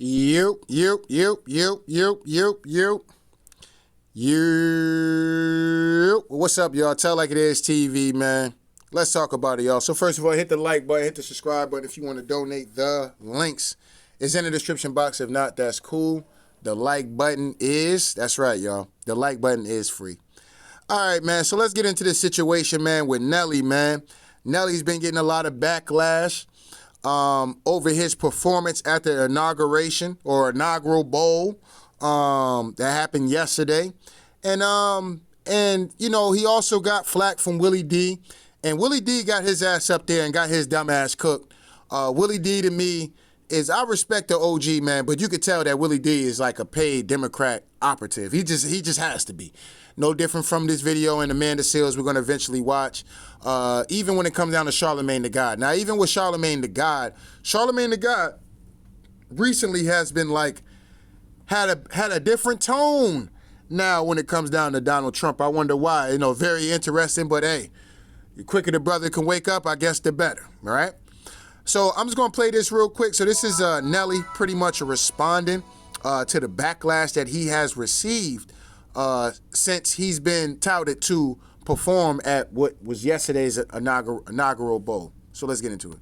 You. What's up, y'all? Tell Like It Is TV, man. Let's talk about it, y'all. So first of all, hit the like button, hit the subscribe button if you want to donate. The links is in the description box. If not, that's cool. The like button is, that's right, y'all. The like button is free. All right, man. So let's get into this situation, man, with Nelly, man. Nelly's been getting a lot of backlash over his performance at the inauguration or inaugural bowl that happened yesterday. And you know, he also got flack from Willie D. And Willie D got his ass up there and got his dumb ass cooked. Willie D to me is, I respect the OG, man, but you could tell that Willie D is like a paid Democrat operative. He just has to be. No different from this video and Amanda Seales we're going to eventually watch. Even when it comes down to Charlemagne the God. Now, even with Charlemagne the God recently has been like, had a different tone now when it comes down to Donald Trump. I wonder why. You know, very interesting, but hey, the quicker the brother can wake up, I guess the better, all right? So I'm just going to play this real quick. So this is Nelly pretty much responding to the backlash that he has received since he's been touted to perform at what was yesterday's inaugural bowl. So let's get into it.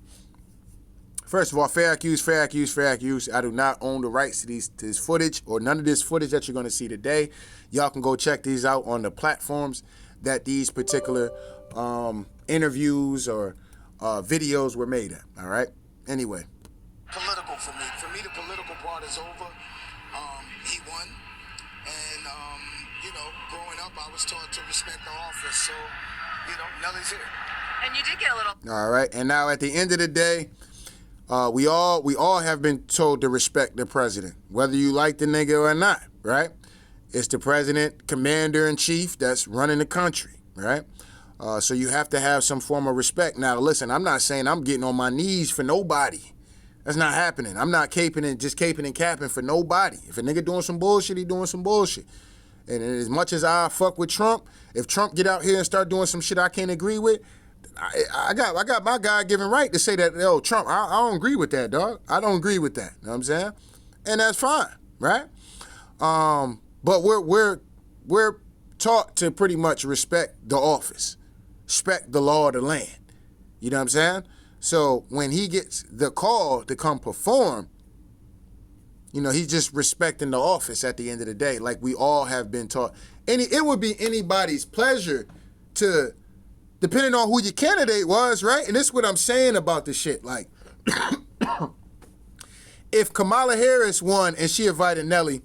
First of all, fair accused. I do not own the rights to this footage or none of this footage that you're going to see today. Y'all can go check these out on the platforms that these particular interviews or videos were made at, all right? Anyway. Political for me. For me, the political part is over. He won. And, you know, growing up, I was taught to respect the office. So, you know, Nelly's here. And you did get a little... All right. And now at the end of the day, we all have been told to respect the president, whether you like the nigga or not, right? It's the president, commander-in-chief that's running the country, right? So you have to have some form of respect. Now, listen, I'm not saying I'm getting on my knees for nobody. That's not happening. I'm not caping and capping for nobody. If a nigga doing some bullshit, he doing some bullshit. And as much as I fuck with Trump, if Trump get out here and start doing some shit I can't agree with, I got my God-given right to say that, yo, Trump, I don't agree with that, dog. I don't agree with that. You know what I'm saying? And that's fine, right? But we're taught to pretty much respect the office, respect the law of the land. You know what I'm saying? So when he gets the call to come perform, you know, he's just respecting the office at the end of the day, like we all have been taught. It would be anybody's pleasure to, depending on who your candidate was, right? And this is what I'm saying about this shit. Like, if Kamala Harris won and she invited Nelly,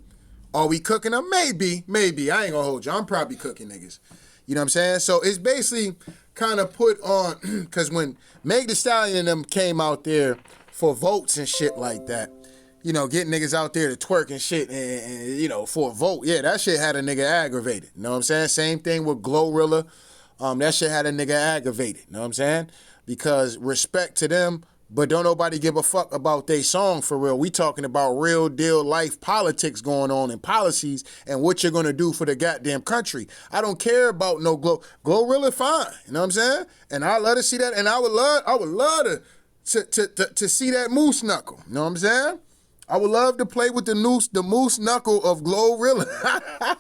are we cooking them? Maybe. I ain't gonna hold you. I'm probably cooking niggas. You know what I'm saying? So it's basically kind of put on, because when Meg Thee Stallion and them came out there for votes and shit like that, you know, getting niggas out there to twerk and shit and you know, for a vote, yeah, that shit had a nigga aggravated. You know what I'm saying? Same thing with Glorilla. That shit had a nigga aggravated. You know what I'm saying? Because respect to them, but don't nobody give a fuck about they song for real. We talking about real deal life politics going on and policies and what you're going to do for the goddamn country. I don't care about no Glorilla fine. You know what I'm saying? And I love to see that. And I would love to see that moose knuckle. You know what I'm saying? I would love to play with the moose knuckle of Glorilla.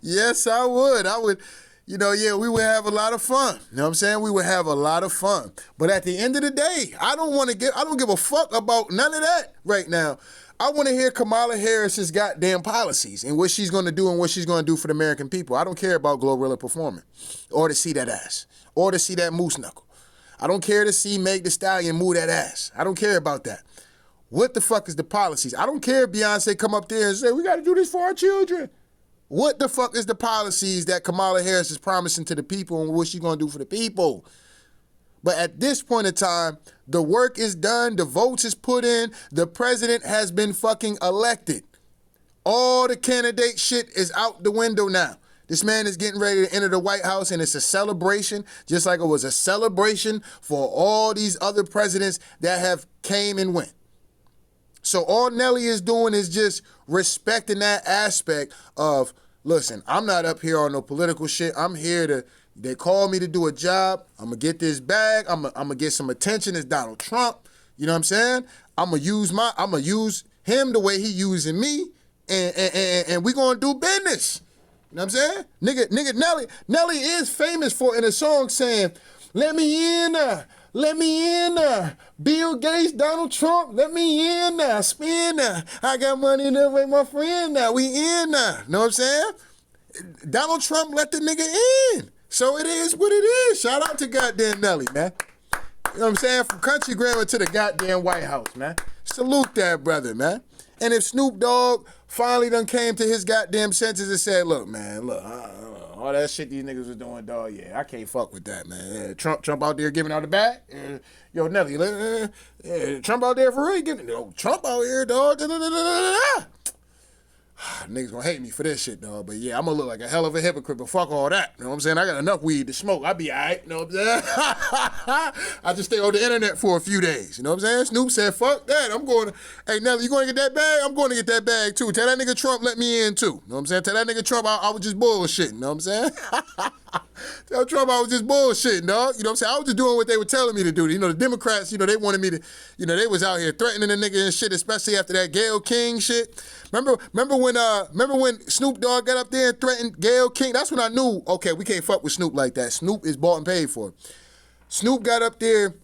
Yes, I would. You know, yeah, we would have a lot of fun. You know what I'm saying? We would have a lot of fun. But at the end of the day, I don't give a fuck about none of that right now. I want to hear Kamala Harris's goddamn policies and what she's going to do and what she's going to do for the American people. I don't care about Glorilla performing or to see that ass or to see that moose knuckle. I don't care to see Meg Thee Stallion move that ass. I don't care about that. What the fuck is the policies? I don't care if Beyonce come up there and say, we got to do this for our children. What the fuck is the policies that Kamala Harris is promising to the people and what she's going to do for the people? But at this point in time, the work is done, the votes is put in, the president has been fucking elected. All the candidate shit is out the window now. This man is getting ready to enter the White House, and it's a celebration, just like it was a celebration for all these other presidents that have came and went. So all Nelly is doing is just respecting that aspect of, listen, I'm not up here on no political shit. I'm here to, they call me to do a job. I'm going to get this bag. I'm going to get some attention as Donald Trump. You know what I'm saying? I'ma use him the way he using me, and we gonna do business. You know what I'm saying? Nigga, Nelly is famous for in a song saying, let me in there. Let me in there. Bill Gates, Donald Trump, let me in there. Spin there. I got money to with my friend now. We in there. Know what I'm saying? Donald Trump let the nigga in. So it is what it is. Shout out to goddamn Nelly, man. You know what I'm saying? From country grammar to the goddamn White House, man. Salute that brother, man. And if Snoop Dogg finally done came to his goddamn senses and said, look, man, look, all that shit these niggas was doing, dog, yeah, I can't fuck with that, man. Trump out there giving out the back. Yo, Nelly, Trump out there for real? Trump out here, dog. Niggas gonna hate me for this shit, dog. But yeah, I'm gonna look like a hell of a hypocrite, but fuck all that. You know what I'm saying? I got enough weed to smoke. I'll be all right. You know what I'm saying? I just stay on the internet for a few days. You know what I'm saying? Snoop said, fuck that. I'm going to, hey, Nelly, you going to get that bag? I'm going to get that bag too. Tell that nigga Trump let me in too. You know what I'm saying? Tell that nigga Trump I was just bullshitting. You know what I'm saying? Tell Trump I was just bullshitting, dog. You know what I'm saying? I was just doing what they were telling me to do. You know, the Democrats, you know, they wanted me to, you know, they was out here threatening the nigga and shit, especially after that Gayle King shit. Remember when Snoop Dogg got up there and threatened Gayle King? That's when I knew, okay, we can't fuck with Snoop like that. Snoop is bought and paid for. Snoop got up there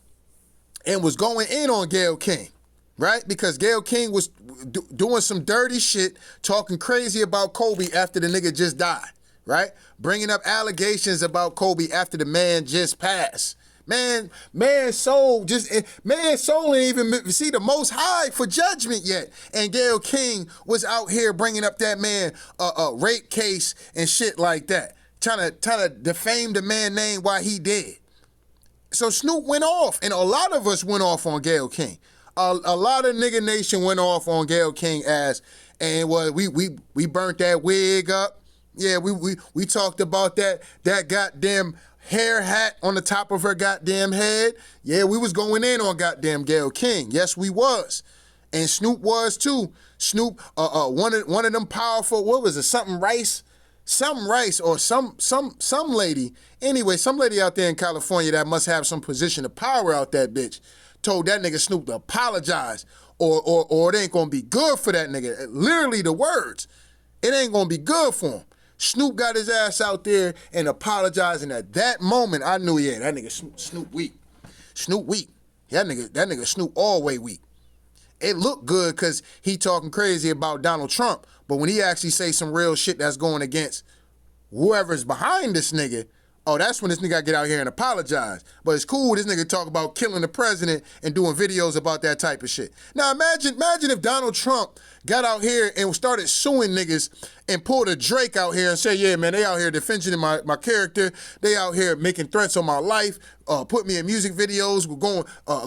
and was going in on Gayle King, right? Because Gayle King was doing some dirty shit, talking crazy about Kobe after the nigga just died, right? Bringing up allegations about Kobe after the man just passed. Man's soul ain't even see the Most High for judgment yet. And Gayle King was out here bringing up that man a rape case and shit like that, trying to defame the man name while he dead. So Snoop went off, and a lot of us went off on Gayle King. A lot of nigga nation went off on Gayle King ass, and we burnt that wig up. Yeah, we talked about that goddamn hair hat on the top of her goddamn head. Yeah, we was going in on goddamn Gayle King. Yes, we was. And Snoop was too. Snoop, one of them powerful, what was it, something Rice or some lady. Anyway, some lady out there in California that must have some position of power out that bitch told that nigga Snoop to apologize or it ain't gonna be good for that nigga. Literally the words. It ain't gonna be good for him. Snoop got his ass out there and apologized, and at that moment, I knew, yeah, that nigga Snoop weak. Snoop weak. That nigga Snoop all way weak. It looked good because he talking crazy about Donald Trump, but when he actually say some real shit that's going against whoever's behind this nigga, oh, that's when this nigga get out here and apologize. But it's cool this nigga talk about killing the president and doing videos about that type of shit. Now imagine if Donald Trump got out here and started suing niggas and pulled a Drake out here and say, yeah, man, they out here defending my character. They out here making threats on my life, put me in music videos,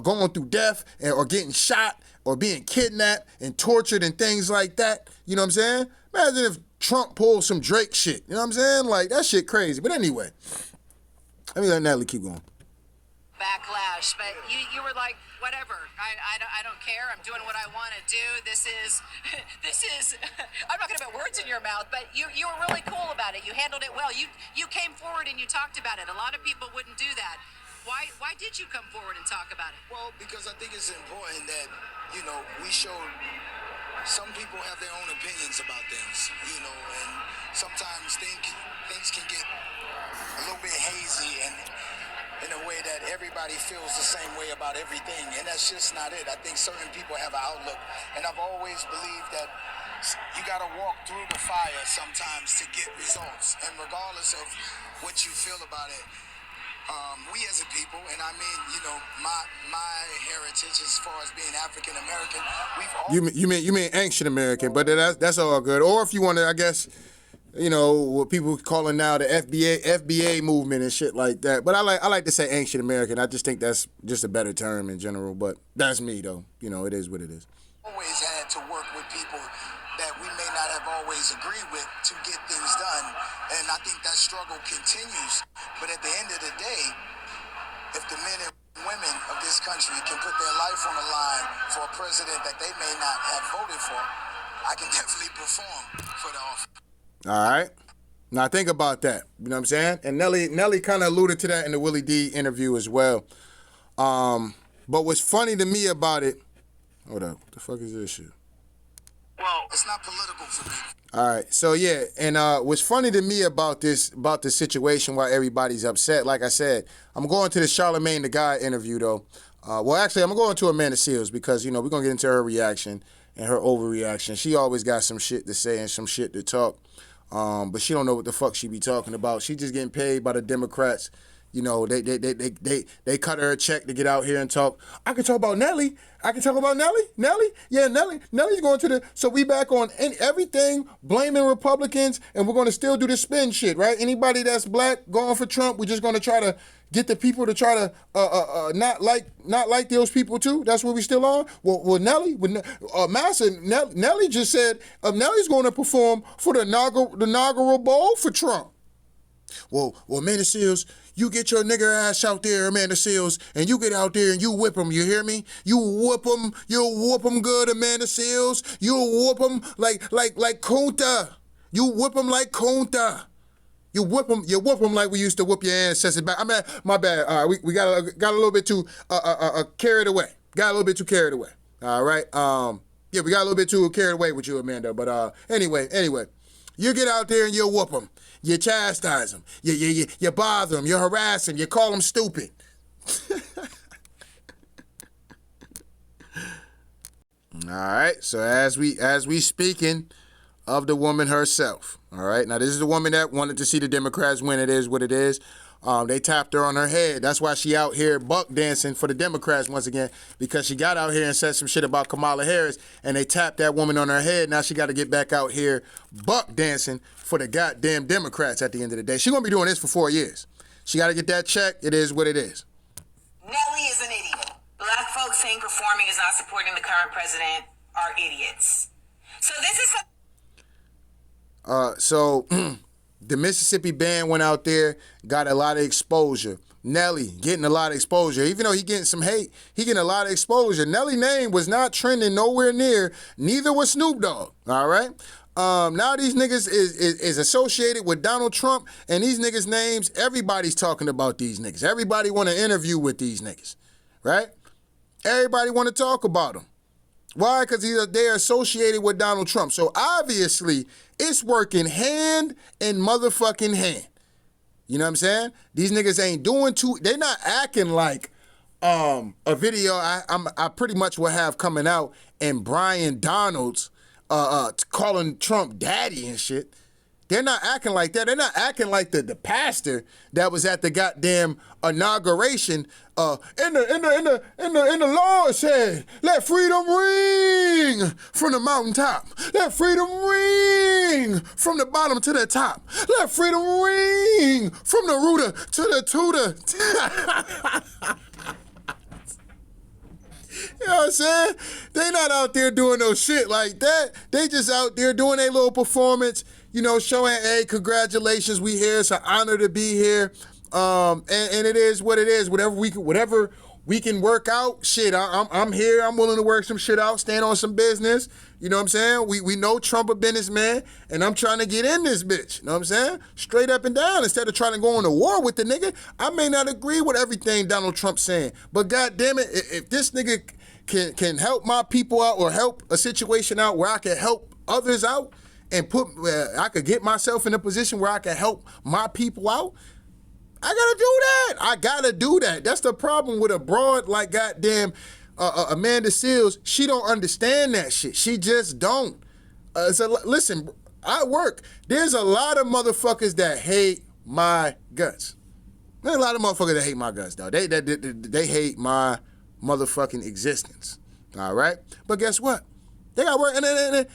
going through death or getting shot or being kidnapped and tortured and things like that. You know what I'm saying? Imagine if Trump pulled some Drake shit. You know what I'm saying? Like, that shit crazy. But anyway, let me let Nelly keep going. Backlash, but you were like, whatever, I don't care, I'm doing what I want to do, this is, I'm not going to put words in your mouth, but you were really cool about it, you handled it well, you came forward and you talked about it, a lot of people wouldn't do that. Why did you come forward and talk about it? Well, because I think it's important that, you know, we showed some people have their own opinions about things, you know, and sometimes things can get a little bit hazy and in a way that everybody feels the same way about everything, and that's just not it. I think certain people have an outlook, and I've always believed that you gotta walk through the fire sometimes to get results, and regardless of what you feel about it, we as a people, and I mean, you know, my heritage as far as being African American, we've all... You mean ancient American, but that's all good. Or if you want to, I guess, you know, what people calling now the FBA movement and shit like that. But I like to say ancient American. I just think that's just a better term in general. But that's me, though. You know, it is what it is. Always had to work with people that we may not have always agreed with to get things done. And I think that struggle continues. But at the end of the day, if the men and women of this country can put their life on the line for a president that they may not have voted for, I can definitely perform for the office. All right. Now think about that. You know what I'm saying? And Nelly kind of alluded to that in the Willie D interview as well. But what's funny to me about it Hold up. What the fuck is this shit? Well, it's not political for me. All right, so yeah, and what's funny to me about this situation while everybody's upset, like I said, I'm going to the Charlamagne the Guy interview though. Well, actually, I'm going to Amanda Seales because we're gonna get into her reaction and her overreaction. She always got some shit to say and some shit to talk, but she don't know what the fuck she be talking about. She just getting paid by the Democrats. They cut her a check to get out here and talk. I can talk about Nelly. Nelly? Yeah, Nelly. Nelly's going to the... So we back on everything, blaming Republicans, and we're going to still do the spin shit, right? Anybody that's black going for Trump, we're just going to try to get the people to try to not like those people too. That's what we still on. Well, Nelly, Nelly just said Nelly's going to perform for the inaugural bowl for Trump. Well, Amanda Seales, you get your nigger ass out there, Amanda Seales, and you get out there and you whip them, you hear me? You'll whoop them good, Amanda Seales. You'll whoop them like Kunta. You whip them like Kunta. You whip them like we used to whoop your ancestors back. I mean, my bad. All right, we got a little bit too carried away. All right. Yeah, we got a little bit too carried away with you, Amanda. But anyway, you get out there and you whoop them. You chastise them. You bother them. You harass them. You call them stupid. All right. So as we speaking of the woman herself. All right. Now this is the woman that wanted to see the Democrats win. It is what it is. They tapped her on her head. That's why she out here buck dancing for the Democrats once again, because she got out here and said some shit about Kamala Harris, and they tapped that woman on her head. Now she got to get back out here buck dancing for the goddamn Democrats at the end of the day. She's going to be doing this for 4 years. She got to get that check. It is what it is. Nelly is an idiot. Black folks saying performing is not supporting the current president are idiots. So this is... The Mississippi band went out there, got a lot of exposure. Nelly getting a lot of exposure. Even though he getting some hate, he getting a lot of exposure. Nelly's name was not trending nowhere near, neither was Snoop Dogg, all right? Now these niggas is associated with Donald Trump, and these niggas' names, everybody's talking about these niggas. Everybody want to interview with these niggas, right? Everybody want to talk about them. Why? Because they're associated with Donald Trump. So obviously, it's working hand in motherfucking hand. You know what I'm saying? These niggas ain't doing they're not acting like a video I pretty much will have coming out and Brian Donalds calling Trump daddy and shit. They're not acting like that. They're not acting like the pastor that was at the goddamn inauguration. In the Lord said, "Let freedom ring from the mountaintop. Let freedom ring from the bottom to the top. Let freedom ring from the rooter to the tutor." You know what I'm saying? They not out there doing no shit like that. They just out there doing their little performance, showing, hey, congratulations, we here. It's an honor to be here. And it is what it is. Whatever we can work out, shit, I'm here. I'm willing to work some shit out, stand on some business. You know what I'm saying? We know Trump a businessman, and I'm trying to get in this bitch. You know what I'm saying? Straight up and down. Instead of trying to go on a war with the nigga, I may not agree with everything Donald Trump's saying, but goddamn it, if this nigga can help my people out or help a situation out where I can help others out and I could get myself in a position where I can help my people out, I gotta do that. That's the problem with a broad like goddamn Amanda Seales. She don't understand that shit. She just don't. Listen, I work. There's a lot of motherfuckers that hate my guts. There's a lot of motherfuckers that hate my guts, though. They hate my motherfucking existence. All right? But guess what? They got work. And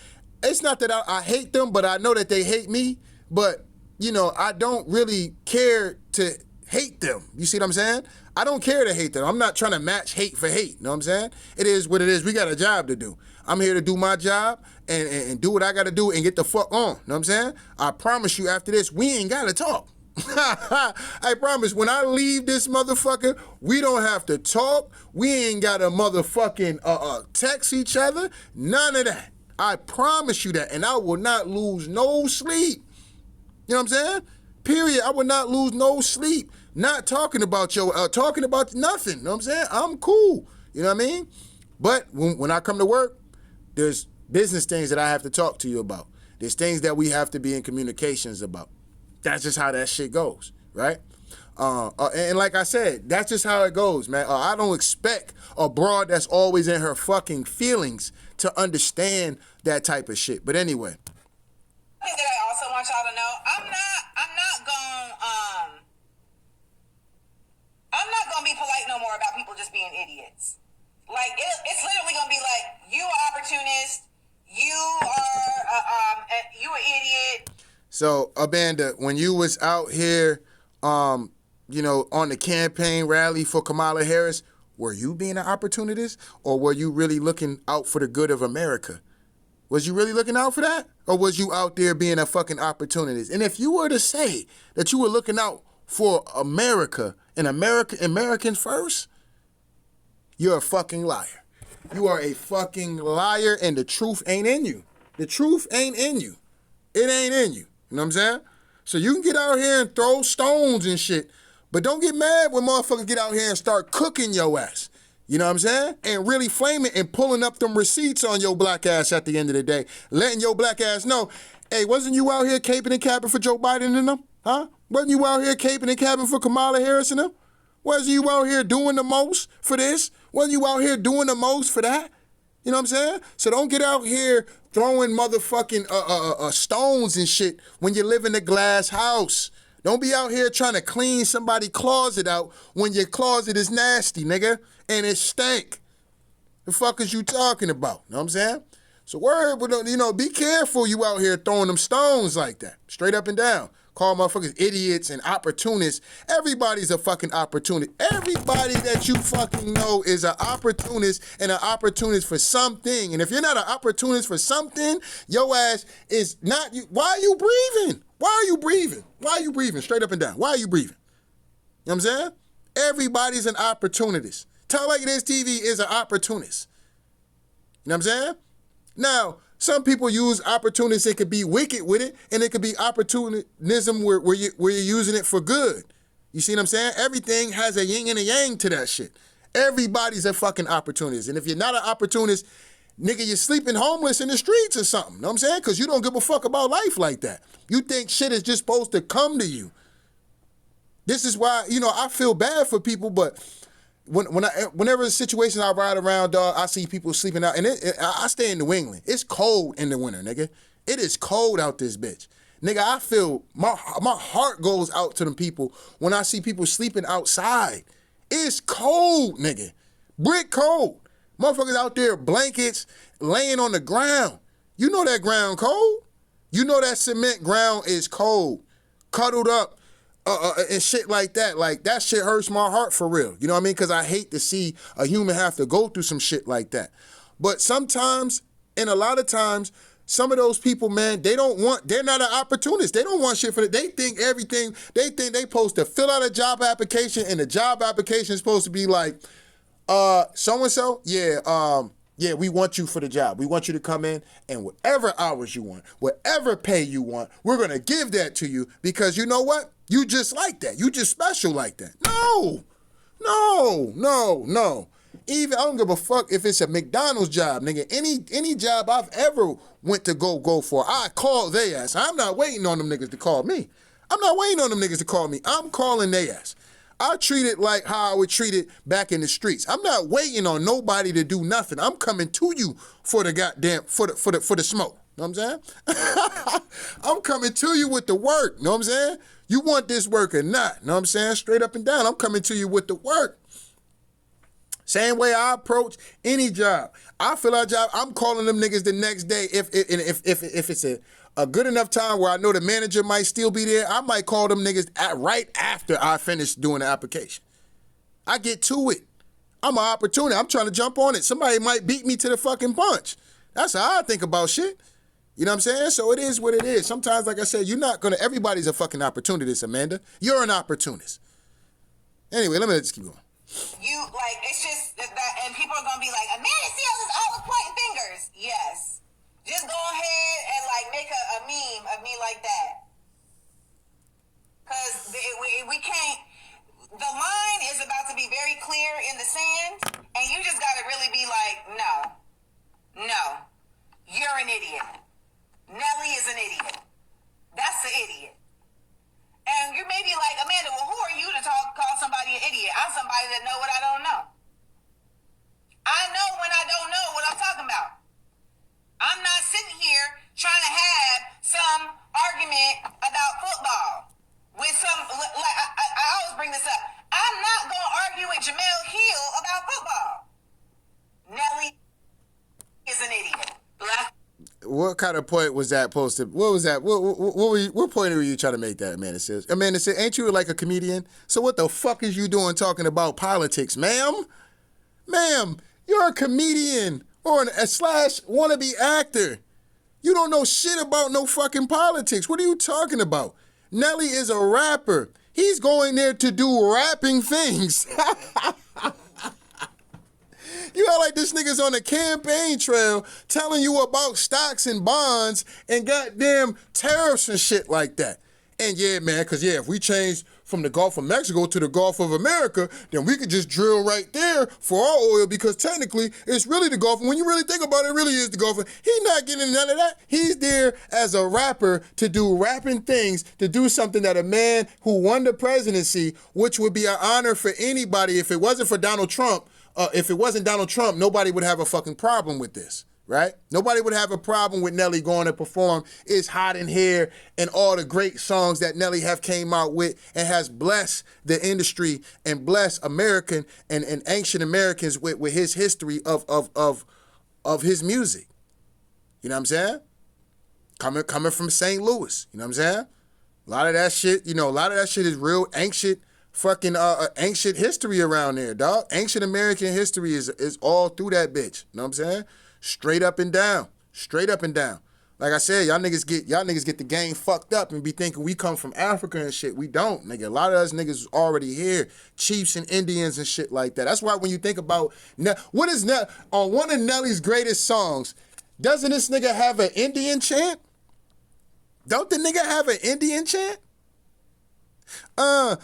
it's not that I hate them, but I know that they hate me. But, I don't really care to hate them. You see what I'm saying? I don't care to hate them. I'm not trying to match hate for hate. You know what I'm saying? It is what it is. We got a job to do. I'm here to do my job and do what I got to do and get the fuck on. You know what I'm saying? I promise you after this, we ain't got to talk. I promise, when I leave this motherfucker, we don't have to talk. We ain't got to motherfucking text each other. None of that. I promise you that. And I will not lose no sleep. You know what I'm saying? Period. I will not lose no sleep. Not talking about talking about nothing. You know what I'm saying? I'm cool. You know what I mean? But when I come to work, there's business things that I have to talk to you about. There's things that we have to be in communications about. That's just how that shit goes, right? And like I said, that's just how it goes, man. I don't expect a broad that's always in her fucking feelings to understand that type of shit. But anyway. Thing that I also want y'all to know, I'm not gonna be polite no more about people just being idiots. Like it's literally gonna be like, you are opportunist, you are you an idiot. So Amanda, when you was out here, on the campaign rally for Kamala Harris, were you being an opportunist, or were you really looking out for the good of America? Was you really looking out for that? Or was you out there being a fucking opportunist? And if you were to say that you were looking out for America and Americans first, you're a fucking liar. You are a fucking liar, and the truth ain't in you. The truth ain't in you. It ain't in you. You know what I'm saying? So you can get out here and throw stones and shit, but don't get mad when motherfuckers get out here and start cooking your ass. You know what I'm saying? And really flaming and pulling up them receipts on your black ass at the end of the day. Letting your black ass know, hey, wasn't you out here caping and capping for Joe Biden and them? Huh? Wasn't you out here caping and capping for Kamala Harris and them? Wasn't you out here doing the most for this? Wasn't you out here doing the most for that? You know what I'm saying? So don't get out here throwing motherfucking stones and shit when you live in a glass house. Don't be out here trying to clean somebody's closet out when your closet is nasty, nigga, and it stank. The fuck is you talking about? You know what I'm saying? So be careful you out here throwing them stones like that, straight up and down. Call motherfuckers idiots and opportunists. Everybody's a fucking opportunist. Everybody that you fucking know is an opportunist and an opportunist for something. And if you're not an opportunist for something, your ass is not. Why are you breathing? Why are you breathing? Why are you breathing? Straight up and down. Why are you breathing? You know what I'm saying? Everybody's an opportunist. Talk Like It Is TV is an opportunist. You know what I'm saying? Now, some people use opportunists, it could be wicked with it, and it could be opportunism where you're using it for good. You see what I'm saying? Everything has a yin and a yang to that shit. Everybody's a fucking opportunist. And if you're not an opportunist, nigga, you're sleeping homeless in the streets or something. You know what I'm saying? Because you don't give a fuck about life like that. You think shit is just supposed to come to you. This is why, I feel bad for people, but whenever the situations I ride around, dog, I see people sleeping out, and I stay in New England. It's cold in the winter, nigga. It is cold out this bitch. Nigga, I feel, my heart goes out to them people when I see people sleeping outside. It's cold, nigga. Brick cold. Motherfuckers out there, blankets, laying on the ground. You know that ground cold. You know that cement ground is cold. Cuddled up. And shit like that. Like, that shit hurts my heart for real. You know what I mean? Because I hate to see a human have to go through some shit like that. But sometimes, and a lot of times, some of those people, man, they're not an opportunist. They don't want shit for it. They think they supposed to fill out a job application, and the job application is supposed to be like, so-and-so, yeah, we want you for the job. We want you to come in, and whatever hours you want, whatever pay you want, we're going to give that to you because you know what? You just like that. You just special like that. No. Even, I don't give a fuck if it's a McDonald's job, nigga. Any job I've ever went to go for, I call their ass. I'm not waiting on them niggas to call me. I'm calling their ass. I treat it like how I would treat it back in the streets. I'm not waiting on nobody to do nothing. I'm coming to you for the goddamn, for the smoke. Know what I'm saying? I'm coming to you with the work. Know what I'm saying? You want this work or not? Know what I'm saying? Straight up and down. I'm coming to you with the work. Same way I approach any job. I fill out a job. I'm calling them niggas the next day. If it's a good enough time where I know the manager might still be there, I might call them niggas right after I finish doing the application. I get to it. I'm an opportunity. I'm trying to jump on it. Somebody might beat me to the fucking punch. That's how I think about shit. You know what I'm saying? So it is what it is. Sometimes, like I said, everybody's a fucking opportunist, Amanda. You're an opportunist. Anyway, let me just keep going. It's just that, and people are going to be like, Amanda Seals is always pointing fingers. Yes. Just go ahead and, make a meme of me like that. Because we can't, the line is about to be very clear in the sand, and you just got to really be like, What kind of point was that posted? What was that? What point were you trying to make that, Amanda says? Amanda said, ain't you like a comedian? So what the fuck is you doing talking about politics, ma'am? Ma'am, you're a comedian or a slash wannabe actor. You don't know shit about no fucking politics. What are you talking about? Nelly is a rapper. He's going there to do rapping things. You act like this nigga's on a campaign trail telling you about stocks and bonds and goddamn tariffs and shit like that. And yeah, man, because yeah, if we change from the Gulf of Mexico to the Gulf of America, then we could just drill right there for our oil because technically it's really the Gulf. And when you really think about it, it really is the Gulf. He's not getting none of that. He's there as a rapper to do rapping things, to do something that a man who won the presidency, which would be an honor for anybody if it wasn't for Donald Trump. If it wasn't Donald Trump, nobody would have a fucking problem with this, right? Nobody would have a problem with Nelly going to perform It's Hot in Here and all the great songs that Nelly have came out with and has blessed the industry and blessed American and ancient Americans with his history of his music. You know what I'm saying? Coming from St. Louis, you know what I'm saying? A lot of that shit is real ancient fucking ancient history around there, dog. Ancient American history is all through that bitch. You know what I'm saying? Straight up and down. Straight up and down. Like I said, y'all niggas get the game fucked up and be thinking we come from Africa and shit. We don't, nigga. A lot of us niggas is already here. Chiefs and Indians and shit like that. That's why when you think about what is on one of Nelly's greatest songs, doesn't this nigga have an Indian chant? Don't the nigga have an Indian chant? Wait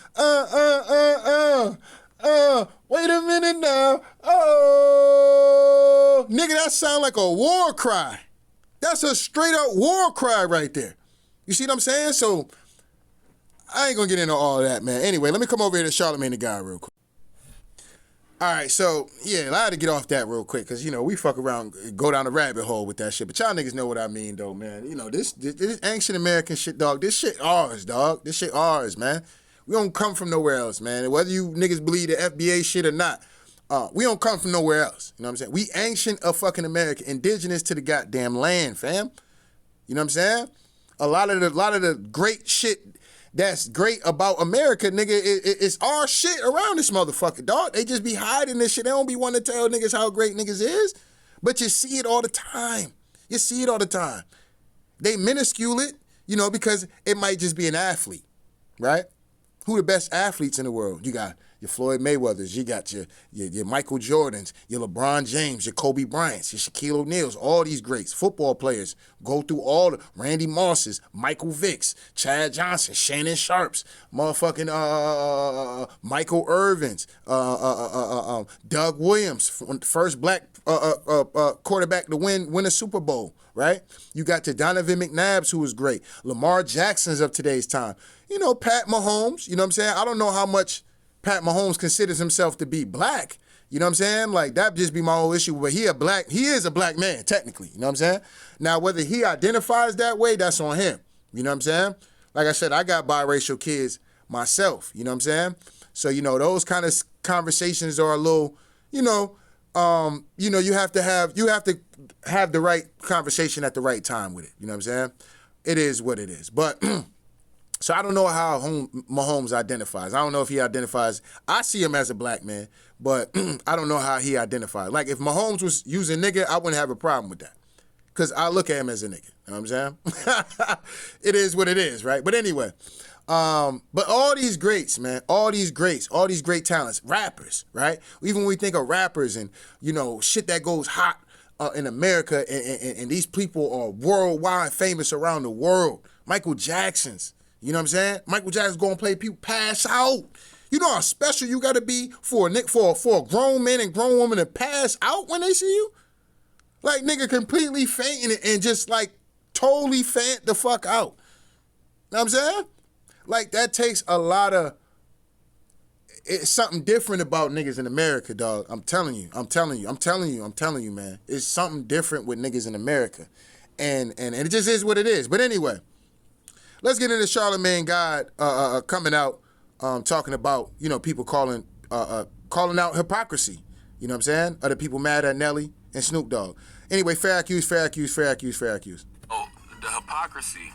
a minute now. Oh, nigga, that sound like a war cry. That's a straight up war cry right there. You see what I'm saying? So, I ain't gonna get into all of that, man. Anyway, let me come over here to Charlamagne the Guy real quick. All right, so, yeah, I had to get off that real quick because, you know, we fuck around, go down the rabbit hole with that shit. But y'all niggas know what I mean, though, man. You know, this ancient American shit, dog, this shit ours, dog. This shit ours, man. We don't come from nowhere else, man. Whether you niggas believe the FBA shit or not, we don't come from nowhere else. You know what I'm saying? We ancient of fucking America, indigenous to the goddamn land, fam. You know what I'm saying? A lot of the great shit that's great about America, nigga, it's our shit around this motherfucker, dog. They just be hiding this shit. They don't be wanting to tell niggas how great niggas is. But you see it all the time. You see it all the time. They minuscule it, you know, because it might just be an athlete, right? Who the best athletes in the world? You got your Floyd Mayweathers, you got your Michael Jordans, your LeBron James, your Kobe Bryants, your Shaquille O'Neals, all these greats. Football players, go through all the Randy Mosses, Michael Vicks, Chad Johnson, Shannon Sharps, motherfucking Michael Irvins, Doug Williams, first black quarterback to win a Super Bowl, right? You got your Donovan McNabbs, who was great. Lamar Jackson's of today's time. You know, Pat Mahomes, you know what I'm saying? I don't know how much Pat Mahomes considers himself to be black. You know what I'm saying? Like, that'd just be my whole issue. But he is a black man, technically. You know what I'm saying? Now, whether he identifies that way, that's on him. You know what I'm saying? Like I said, I got biracial kids myself. You know what I'm saying? So, you know, those kind of conversations are a little, you know, you have to have the right conversation at the right time with it. You know what I'm saying? It is what it is. But so I don't know how Mahomes identifies. I don't know if he identifies. I see him as a black man, but I don't know how he identifies. Like, if Mahomes was using nigga, I wouldn't have a problem with that. Because I look at him as a nigga. You know what I'm saying? It is what it is, right? But anyway, but all these greats, man, all these great talents, rappers, right? Even when we think of rappers and, you know, shit that goes hot in America and these people are worldwide famous around the world. Michael Jackson's. You know what I'm saying? Michael Jackson's gonna play people pass out. You know how special you gotta be for a grown man and grown woman to pass out when they see you? Like, nigga completely fainting and just like totally faint the fuck out. You know what I'm saying? Like, that takes a lot of, it's something different about niggas in America, dog. I'm telling you, man. It's something different with niggas in America. And it just is what it is. But anyway, let's get into Charlamagne God coming out, talking about, you know, people calling out hypocrisy. You know what I'm saying? Are the people mad at Nelly and Snoop Dogg? Anyway, fair accuse. Oh, the hypocrisy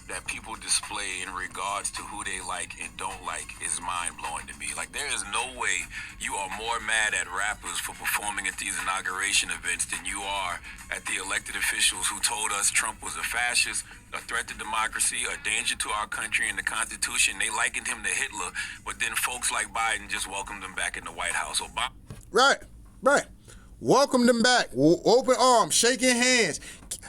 that people display in regards to who they like and don't like is mind-blowing to me. Like, there is no way you are more mad at rappers for performing at these inauguration events than you are at the elected officials who told us Trump was a fascist, a threat to democracy, a danger to our country and the Constitution. They likened him to Hitler, but then folks like Biden just welcomed him back in the White House. Obama. Right. Welcomed them back, open arms, shaking hands,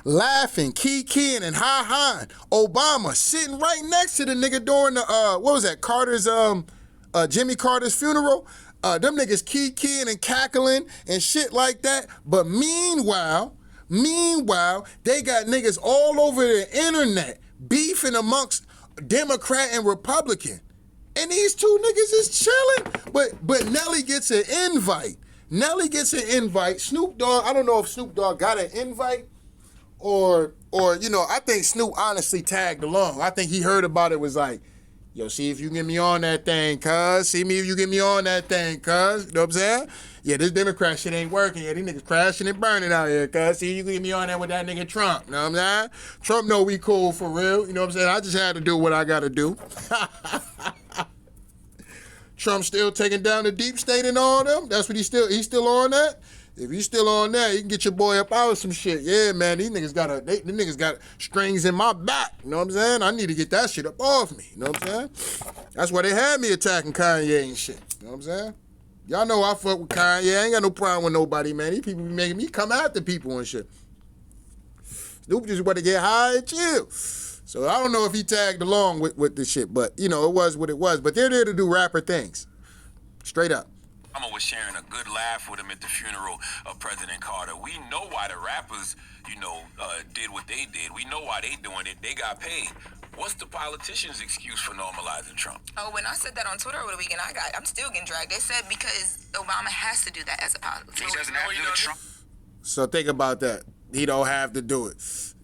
laughing, keying, and hi-hiing. Obama sitting right next to the nigga during the, Jimmy Carter's funeral. Them niggas keying and cackling and shit like that. But meanwhile, they got niggas all over the internet beefing amongst Democrat and Republican. And these two niggas is chilling. But Nelly gets an invite. Snoop Dogg, I don't know if Snoop Dogg got an invite or I think Snoop honestly tagged along. I think he heard about it, was like, yo, see if you get me on that thing, cuz. See me if you get me on that thing, cuz. You know what I'm saying? Yeah, this Democrat shit ain't working. Yeah, these niggas crashing and burning out here, cuz. See, you get me on that with that nigga Trump. You know what I'm saying? Trump know we cool for real. You know what I'm saying? I just had to do what I got to do. Trump still taking down the deep state and all them. That's what he's still on that. If he's still on that, you can get your boy up out of some shit. Yeah, man, these niggas got strings in my back. You know what I'm saying? I need to get that shit up off me. You know what I'm saying? That's why they had me attacking Kanye and shit. You know what I'm saying? Y'all know I fuck with Kanye. I ain't got no problem with nobody, man. These people be making me come after people and shit. Snoop just want to get high and chill. So I don't know if he tagged along with this shit, but, it was what it was. But they're there to do rapper things. Straight up. Obama was sharing a good laugh with him at the funeral of President Carter. We know why the rappers, did what they did. We know why they doing it. They got paid. What's the politician's excuse for normalizing Trump? Oh, when I said that on Twitter over the weekend, I'm still getting dragged. They said because Obama has to do that as a politician. He doesn't have to do it, Trump. So think about that. He don't have to do it.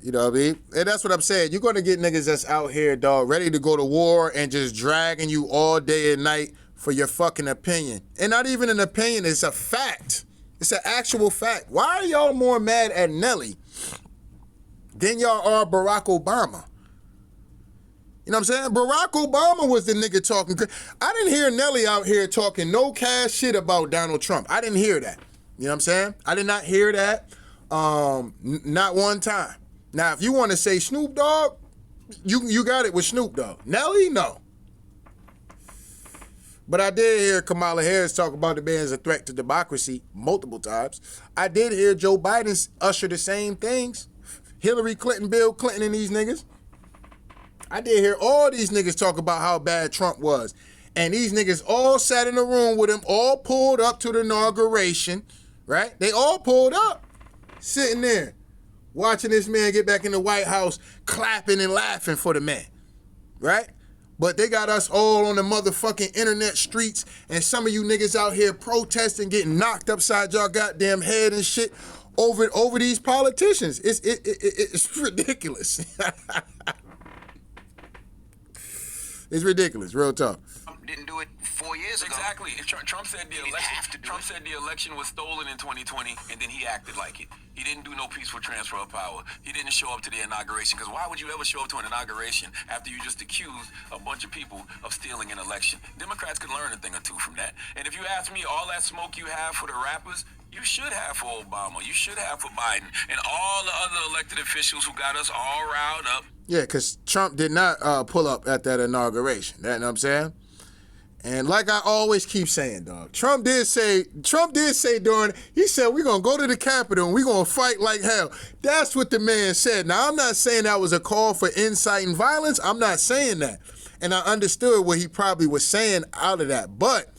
You know what I mean? And that's what I'm saying. You're going to get niggas that's out here, dog, ready to go to war and just dragging you all day and night for your fucking opinion. And not even an opinion, it's a fact. It's an actual fact. Why are y'all more mad at Nelly than y'all are Barack Obama? You know what I'm saying? Barack Obama was the nigga talking. I didn't hear Nelly out here talking no cash shit about Donald Trump. I didn't hear that. You know what I'm saying? I did not hear that. Not one time. Now, if you want to say Snoop Dogg, you got it with Snoop Dogg. Nelly, no. But I did hear Kamala Harris talk about the man as a threat to democracy multiple times. I did hear Joe Biden usher the same things. Hillary Clinton, Bill Clinton, and these niggas. I did hear all these niggas talk about how bad Trump was. And these niggas all sat in a room with him, all pulled up to the inauguration, right? They all pulled up, sitting there, watching this man get back in the White House, clapping and laughing for the man, right? But they got us all on the motherfucking internet streets, and some of you niggas out here protesting, getting knocked upside y'all goddamn head and shit over these politicians. It's ridiculous. It's ridiculous, real talk. Didn't do it 4 years ago. Exactly. Trump said the election was stolen in 2020, and then he acted like it. He didn't do no peaceful transfer of power. He didn't show up to the inauguration, because why would you ever show up to an inauguration after you just accused a bunch of people of stealing an election? Democrats could learn a thing or two from that. And if you ask me, all that smoke you have for the rappers, you should have for Obama. You should have for Biden and all the other elected officials who got us all riled up. Yeah, because Trump did not pull up at that inauguration. You know what I'm saying? And like I always keep saying, dog, Trump did say he said, we're going to go to the Capitol and we're going to fight like hell. That's what the man said. Now, I'm not saying that was a call for inciting violence. I'm not saying that. And I understood what he probably was saying out of that. But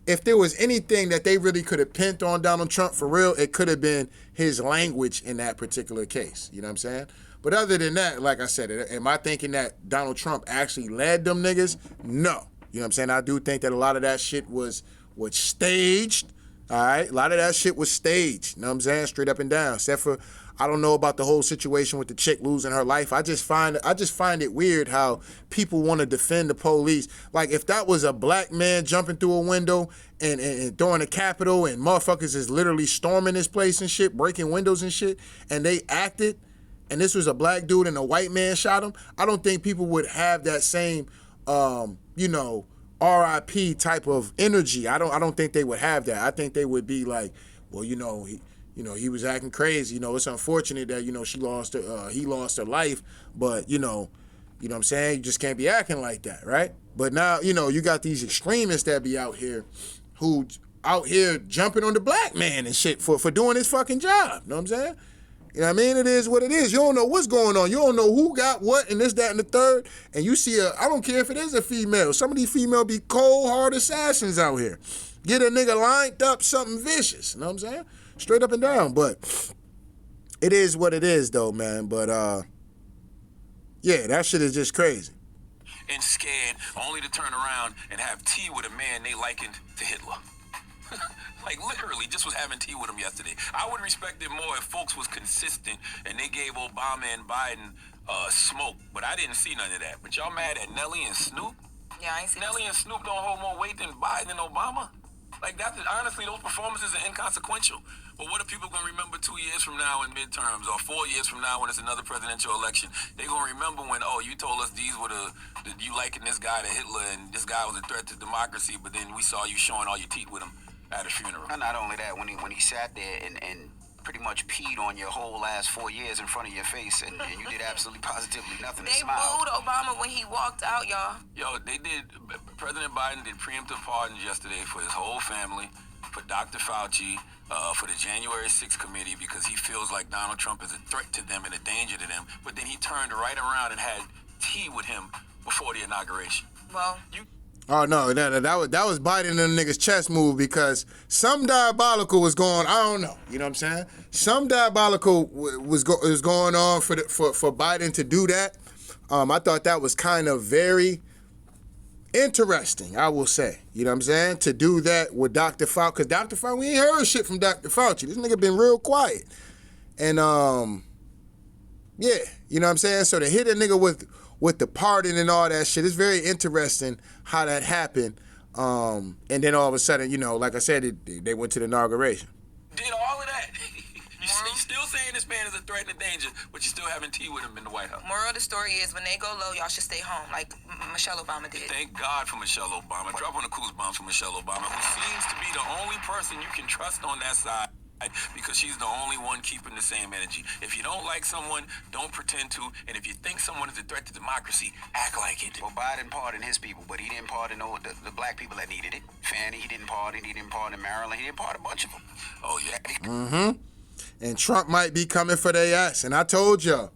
if there was anything that they really could have pinned on Donald Trump for real, it could have been his language in that particular case. You know what I'm saying? But other than that, like I said, am I thinking that Donald Trump actually led them niggas? No. You know what I'm saying? I do think that a lot of that shit was staged. All right? A lot of that shit was staged. You know what I'm saying? Straight up and down. Except for, I don't know about the whole situation with the chick losing her life. I just find it weird how people want to defend the police. Like, if that was a black man jumping through a window and throwing a Capitol and motherfuckers is literally storming this place and shit, breaking windows and shit, and they acted, and this was a black dude and a white man shot him, I don't think people would have that same, RIP type of energy. I don't think they would have that. I think they would be like, well, he was acting crazy. It's unfortunate that, he lost her life, but, you know what I'm saying? You just can't be acting like that, right? But now, you got these extremists that be out here who out here jumping on the black man and shit for doing his fucking job. You know what I'm saying? You know what I mean? It is what it is. You don't know what's going on. You don't know who got what and this, that, and the third. And you see I don't care if it is a female. Some of these females be cold, hard assassins out here. Get a nigga lined up something vicious. You know what I'm saying? Straight up and down. But it is what it is, though, man. But, yeah, that shit is just crazy. And scared only to turn around and have tea with a man they likened to Hitler. Like, literally, just was having tea with him yesterday. I would respect it more if folks was consistent and they gave Obama and Biden smoke, but I didn't see none of that. But y'all mad at Nelly and Snoop? Yeah, I ain't seen Nelly and Snoop don't hold more weight than Biden and Obama? Like, honestly, those performances are inconsequential. But what are people going to remember 2 years from now in midterms or 4 years from now when it's another presidential election? They're going to remember when, you told us these were you liking this guy to Hitler and this guy was a threat to democracy, but then we saw you showing all your teeth with him at a funeral. And not only that, when he sat there and pretty much peed on your whole last 4 years in front of your face, and you did absolutely positively nothing. They smiled. booed Obama when he walked out, y'all. Yo, President Biden did preemptive pardons yesterday for his whole family, for Dr. Fauci, for the January 6th committee, because he feels like Donald Trump is a threat to them and a danger to them. But then he turned right around and had tea with him before the inauguration. Well, Oh, no, that was Biden and them niggas' chess move, because some diabolical was going, I don't know, you know what I'm saying? Some diabolical was going on for Biden to do that. I thought that was kind of very interesting, I will say, you know what I'm saying? To do that with Dr. Fauci, because Dr. Fauci, we ain't heard shit from Dr. Fauci. This nigga been real quiet. And, yeah, you know what I'm saying? So to hit a nigga with the pardon and all that shit, it's very interesting how that happened. And then all of a sudden, like I said, they went to the inauguration. Did all of that. You still saying this man is a threat and a danger, but you're still having tea with him in the White House. Moral of the story is, when they go low, y'all should stay home, like Michelle Obama did. Thank God for Michelle Obama. Drop on the cool bombs for Michelle Obama, who seems to be the only person you can trust on that side, because she's the only one keeping the same energy. If you don't like someone, don't pretend to. And if you think someone is a threat to democracy, act like it. Well, Biden pardoned his people, but he didn't pardon the black people that needed it. Fannie, he didn't pardon Maryland. He didn't pardon a bunch of them. Oh, yeah. Mm-hmm. And Trump might be coming for their ass. And I told y'all,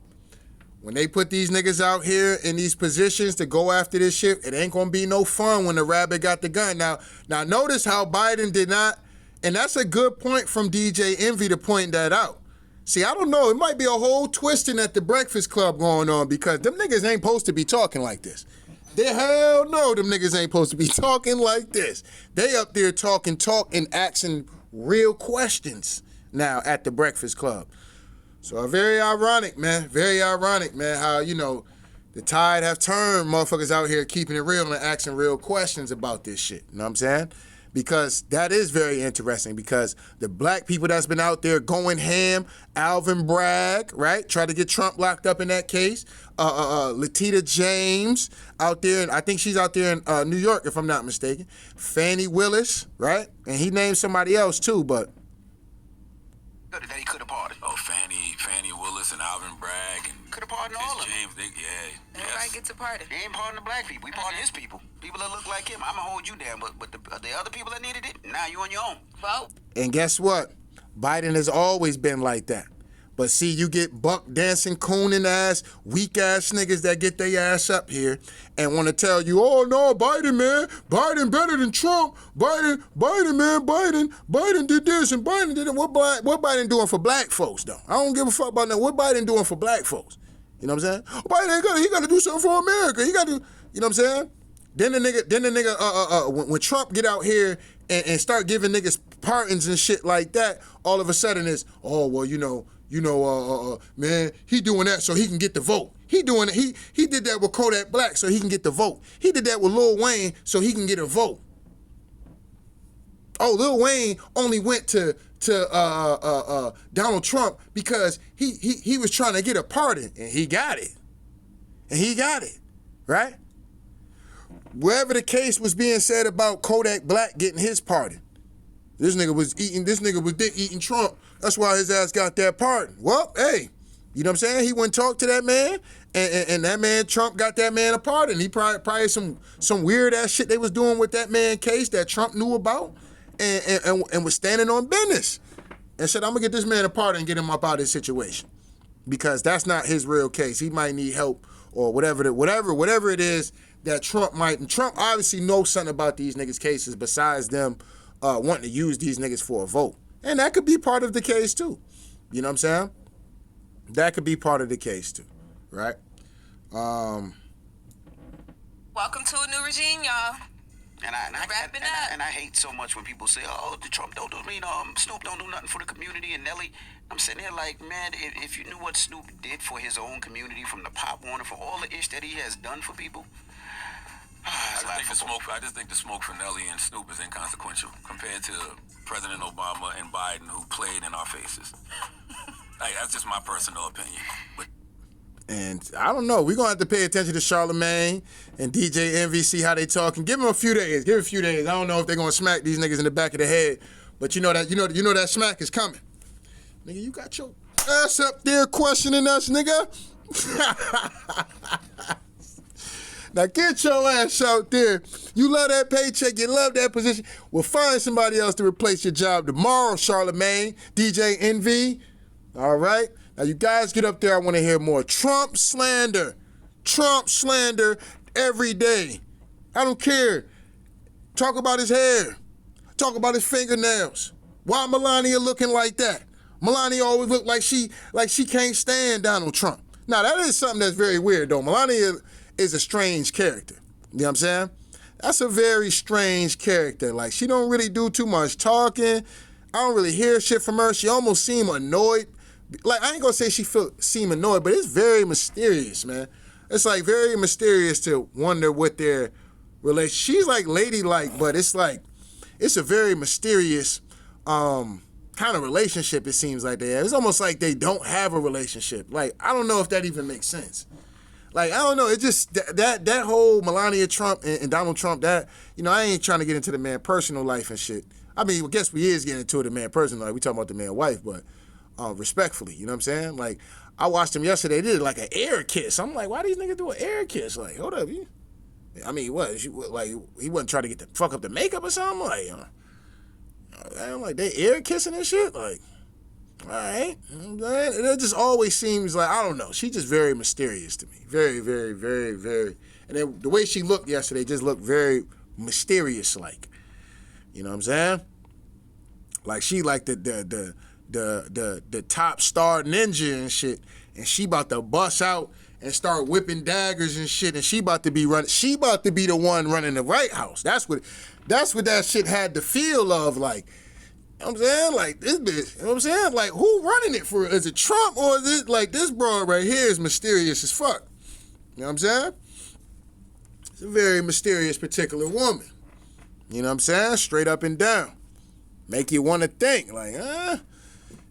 when they put these niggas out here in these positions to go after this shit, it ain't gonna be no fun when the rabbit got the gun. Now notice how Biden did not, and that's a good point from DJ Envy to point that out. See, I don't know, it might be a whole twisting at the Breakfast Club going on, because them niggas ain't supposed to be talking like this. The hell no, them niggas ain't supposed to be talking like this. They up there talk and asking real questions now at the Breakfast Club. So very ironic, man. Very ironic, man, how, the tide have turned, motherfuckers out here keeping it real and asking real questions about this shit. You know what I'm saying? Because that is very interesting, because the black people that's been out there going ham, Alvin Bragg, right? Tried to get Trump locked up in that case. Latita James out there, and I think she's out there in New York, if I'm not mistaken. Fannie Willis, right? And he named somebody else too, but That he could have pardoned. Oh, Fannie Willis and Alvin Bragg and Could have pardoned all of them. James, Everybody gets a pardon. He ain't pardon the black people. He pardoned his people. People that look like him. I'm going to hold you down. But the other people that needed it, now you on your own. Well, and guess what? Biden has always been like that. But see, you get buck dancing, cooning ass, weak ass niggas that get their ass up here and want to tell you, oh no, Biden, man, Biden better than Trump. Biden, man, Biden did this and Biden did it. What Biden doing for black folks, though? I don't give a fuck about that. What Biden doing for black folks? You know what I'm saying? Biden he got to do something for America. He got to, you know what I'm saying? Then the nigga, when Trump get out here and start giving niggas pardons and shit like that, all of a sudden it's, oh, well, Man, he doing that so he can get the vote. He doing it. He did that with Kodak Black so he can get the vote. He did that with Lil Wayne so he can get a vote. Oh, Lil Wayne only went to Donald Trump because he was trying to get a pardon, and he got it. Right? Wherever the case was being said about Kodak Black getting his pardon, this nigga was dick eating Trump. That's why his ass got that pardon. Well, hey, you know what I'm saying? He went and talked to that man, and that man, Trump, got that man a pardon. He probably some weird ass shit they was doing with that man case that Trump knew about, and was standing on business, and said, I'm gonna get this man a pardon and get him up out of this situation, because that's not his real case. He might need help or whatever it is that Trump might. And Trump obviously knows something about these niggas' cases besides them wanting to use these niggas for a vote. And that could be part of the case too. You know what I'm saying? That could be part of the case too, right? Welcome to a new regime, y'all. And I hate so much when people say, "Oh, the Trump don't do Snoop don't do nothing for the community," and Nelly. I'm sitting here like, man, if you knew what Snoop did for his own community, from the Pop Warner, for all the ish that he has done for people. I just think the smoke for Nelly and Snoop is inconsequential compared to President Obama and Biden, who played in our faces. That's just my personal opinion. And I don't know. We're going to have to pay attention to Charlamagne and DJ Envy, see how they talking. Give them a few days. I don't know if they're going to smack these niggas in the back of the head, but you know that smack is coming. Nigga, you got your ass up there questioning us, nigga. Now get your ass out there. You love that paycheck. You love that position. We'll find somebody else to replace your job tomorrow, Charlamagne, DJ Envy. All right? Now, you guys get up there. I want to hear more Trump slander. Trump slander every day. I don't care. Talk about his hair. Talk about his fingernails. Why Melania looking like that? Melania always look like she can't stand Donald Trump. Now, that is something that's very weird, though. Melania is a strange character. You know what I'm saying? That's a very strange character. Like, she don't really do too much talking. I don't really hear shit from her. She almost seem annoyed. Like, I ain't gonna say she seem annoyed, but it's very mysterious, man. It's like very mysterious to wonder what their relationship. She's like ladylike, but it's like it's a very mysterious kind of relationship. It seems like they have. It's almost like they don't have a relationship. Like, I don't know if that even makes sense. Like, I don't know. It just that whole Melania Trump and Donald Trump. That, you know, I ain't trying to get into the man personal life and shit. I mean, I guess we is getting into the man personal life. We talking about the man wife, but. Respectfully, you know what I'm saying? Like, I watched him yesterday. They did like an air kiss. I'm like, why these niggas do an air kiss? Like, hold up, I mean, what? He wasn't trying to get the fuck up the makeup or something? Like, I'm like, they air kissing and shit? Like, all right. It just always seems like, I don't know. She just very mysterious to me. Very, very, very, very. And then the way she looked yesterday just looked very mysterious-like. You know what I'm saying? Like, she like the top star ninja and shit, and she about to bust out and start whipping daggers and shit, and she about to be the one running the White House. That's what that shit had the feel of, like, you know what I'm saying? Like, this bitch, you know what I'm saying? Like, who running it for? Is it Trump, or is it, like, this broad right here is mysterious as fuck? You know what I'm saying? It's a very mysterious particular woman. You know what I'm saying? Straight up and down. Make you want to think, like,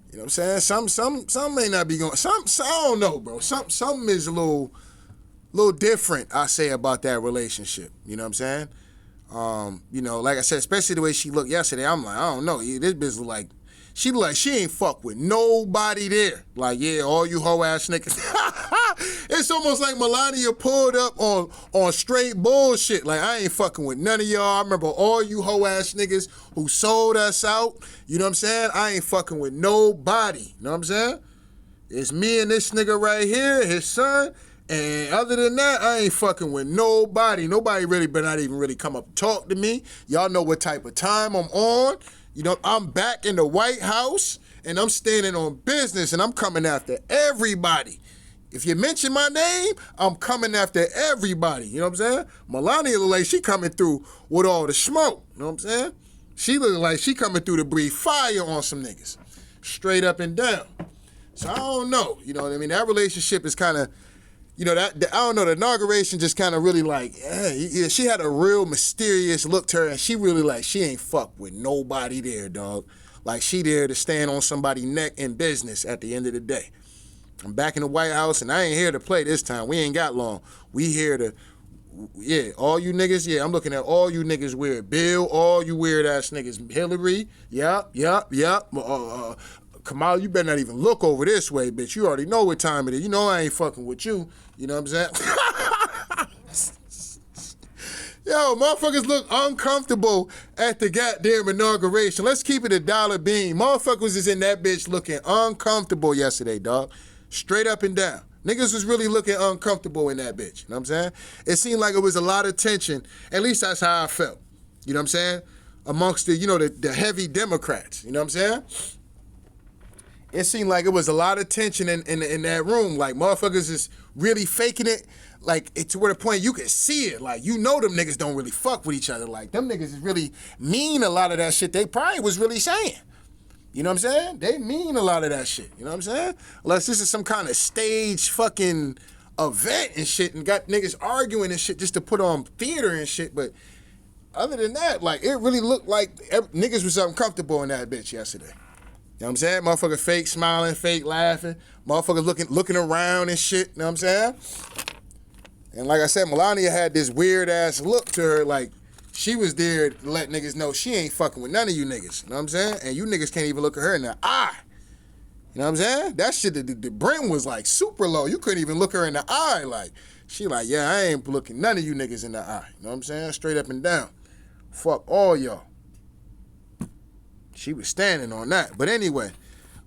you know what I'm saying? Some may not be going. Some I don't know, bro. Something is a little different, I say, about that relationship. You know what I'm saying? You know, like I said, especially the way she looked yesterday, I'm like, I don't know. This bitch look like she ain't fuck with nobody there. Like, yeah, all you hoe ass niggas. It's almost like Melania pulled up on straight bullshit. Like, I ain't fucking with none of y'all. I remember all you hoe ass niggas who sold us out. You know what I'm saying? I ain't fucking with nobody. You know what I'm saying? It's me and this nigga right here, his son. And other than that, I ain't fucking with nobody. Nobody really, but not even really come up and talk to me. Y'all know what type of time I'm on. You know, I'm back in the White House, and I'm standing on business, and I'm coming after everybody. If you mention my name, I'm coming after everybody. You know what I'm saying? Melania look like she coming through with all the smoke. You know what I'm saying? She look like she coming through to breathe fire on some niggas. Straight up and down. So I don't know. You know what I mean? That relationship is kind of, you know, I don't know, the inauguration just kind of really like, yeah, she had a real mysterious look to her, and she really like, she ain't fuck with nobody there, dog. Like, she there to stand on somebody's neck in business at the end of the day. I'm back in the White House, and I ain't here to play this time. We ain't got long. We here to, yeah, all you niggas, yeah, I'm looking at all you niggas weird. Bill, all you weird-ass niggas. Hillary, yep. Kamala, you better not even look over this way, bitch. You already know what time it is. You know I ain't fucking with you. You know what I'm saying? Yo, motherfuckers look uncomfortable at the goddamn inauguration. Let's keep it $1 bean. Motherfuckers is in that bitch looking uncomfortable yesterday, dog. Straight up and down. Niggas was really looking uncomfortable in that bitch. You know what I'm saying? It seemed like it was a lot of tension. At least that's how I felt. You know what I'm saying? Amongst the, you know, the heavy Democrats. You know what I'm saying? It seemed like it was a lot of tension in that room. Like, motherfuckers is really faking it. Like, it's to where the point you can see it. Like, you know them niggas don't really fuck with each other. Like, them niggas is really mean a lot of that shit they probably was really saying. You know what I'm saying? They mean a lot of that shit. You know what I'm saying? Unless this is some kind of stage fucking event and shit and got niggas arguing and shit just to put on theater and shit. But other than that, like, it really looked like niggas was uncomfortable in that bitch yesterday. You know what I'm saying? Motherfucker fake smiling, fake laughing. Motherfucker looking around and shit. You know what I'm saying? And like I said, Melania had this weird-ass look to her, like she was there to let niggas know she ain't fucking with none of you niggas. You know what I'm saying? And you niggas can't even look at her in the eye. You know what I'm saying? That shit, the brim was like super low. You couldn't even look her in the eye. Like, she like, yeah, I ain't looking none of you niggas in the eye. You know what I'm saying? Straight up and down. Fuck all y'all. She was standing on that. But anyway,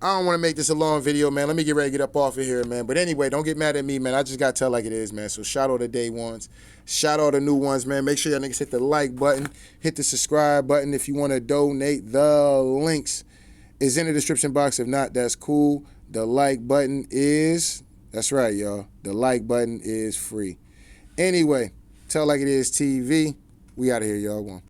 I don't want to make this a long video, man. Let me get ready to get up off of here, man. But anyway, don't get mad at me, man. I just got to tell like it is, man. So shout out the day ones. Shout out the new ones, man. Make sure y'all niggas hit the like button. Hit the subscribe button if you want to donate. The links is in the description box. If not, that's cool. The like button is, that's right, y'all. The like button is free. Anyway, Tell Like It Is TV. We out of here, y'all. One.